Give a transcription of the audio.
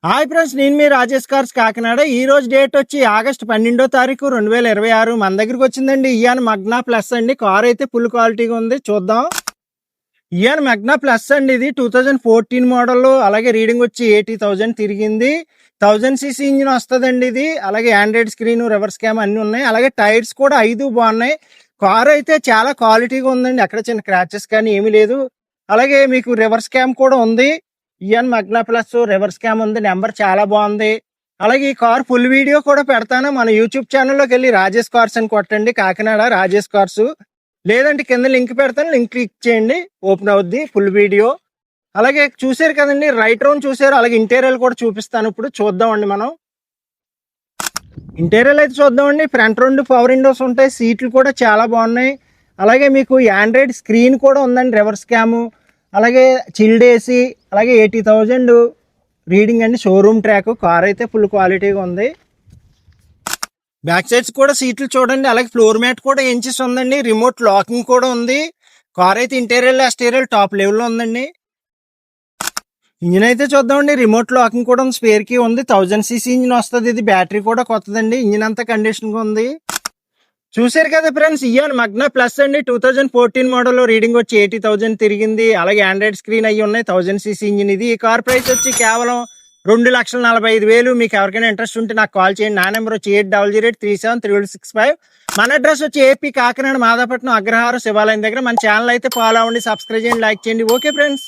Hi friends, నేను మీ Rajesh cars Kakinada. ఈ రోజు డేట్ వచ్చి ఆగస్టు 12వ తారీఖు 2026. మన దగ్గరికి వచ్చిందండి ఇయాన్ మగ్నా ప్లస్ అండి. కార్ అయితే ఫుల్ క్వాలిటీగా ఉంది, చూద్దాం. ఇయాన్ మగ్నా ప్లస్ అండి, ఇది 2014 మోడల్. అలాగే రీడింగ్ వచ్చి 80,000 తిరిగింది. 1000cc ఇంజిన్ వస్తుందండి ఇది. అలాగే ఆండ్రాయిడ్ స్క్రీన్, రివర్స్ క్యామ్ అన్ని ఉన్నాయి. అలాగే టైర్స్ కూడా 5 బాగున్నాయి. కార్ అయితే చాలా క్వాలిటీగా ఉందండి, అక్కడ చిన్న క్రాచెస్ కానీ ఏమీ లేదు. అలాగే మీకు రివర్స్ క్యామ్ కూడా ఉంది. Ian Magna plus reverse cam ఉంది, నెంబర్ చాలా బాగుంది. అలాగే ఈ కార్ ఫుల్ వీడియో కూడా పెడతాను. మన యూట్యూబ్ ఛానల్లోకి వెళ్ళి రాజేష్ కార్స్ అని కొట్టండి, కాకినాడ రాజేష్ కార్స్. లేదంటే కింద లింక్ పెడతాను, లింక్ క్లిక్ చేయండి, ఓపెన్ అవుద్ది ఫుల్ వీడియో. అలాగే చూసారు కదండి, రైట్ రౌండ్ చూసారు. అలాగే ఇంటీరియర్ కూడా చూపిస్తాను, ఇప్పుడు చూద్దామండి. మనం ఇంటీరియర్ అయితే చూద్దామండి. ఫ్రంట్ రెండు పవర్ విండోస్ ఉంటాయి, సీట్లు కూడా చాలా బాగున్నాయి. అలాగే మీకు ఆండ్రాయిడ్ స్క్రీన్ కూడా ఉందండి, రివర్స్ క్యాము. అలాగే చిల్డ్ ఏసీ. అలాగే 80,000 రీడింగ్ అండి, షోరూమ్ ట్రాక్. కార్ అయితే ఫుల్ క్వాలిటీగా ఉంది. బ్యాక్ సైడ్స్ కూడా సీట్లు చూడండి. అలాగే ఫ్లోర్ మ్యాట్ కూడా ఇంచెస్ ఉందండి, రిమోట్ లాకింగ్ కూడా ఉంది. కార్ అయితే ఇంటీరియర్ ఎక్స్టీరియర్ టాప్ లెవెల్లో ఉందండి. ఇంజిన్ అయితే చూద్దామండి, రిమోట్ లాకింగ్ కూడా ఉంది, స్పేర్ కీ ఉంది. 1000cc ఇంజిన్ వస్తుంది ఇది. బ్యాటరీ కూడా కొత్తదండి, ఇంజిన్ అంతా కండిషన్గా ఉంది. చూసారు కదా ఫ్రెండ్స్, ఇయాన్ మగ్నా ప్లస్ అండి, 2014 మోడల్. రీడింగ్ వచ్చి 80,000 తిరిగింది. అలాగే ఆండ్రాయిడ్ స్క్రీన్ అయ్యి ఉన్నాయి. 1000cc ఇంజిన్ ఇది. ఈ కార్ ప్రైస్ వచ్చి కేవలం 2,45,000. మీకు ఎవరికైనా ఇంట్రెస్ట్ ఉంటే నాకు కాల్ చేయండి. నా నెంబర్ వచ్చి 8008373165. మన అడ్రస్ వచ్చి ఏపీ కాకినాడ మాదాపట్నం అగ్రహారం శివాలయం దగ్గర. మన ఛానల్ అయితే ఫాలో అవ్వండి, సబ్స్క్రైబ్ చేయండి, లైక్ చేయండి. Okay friends.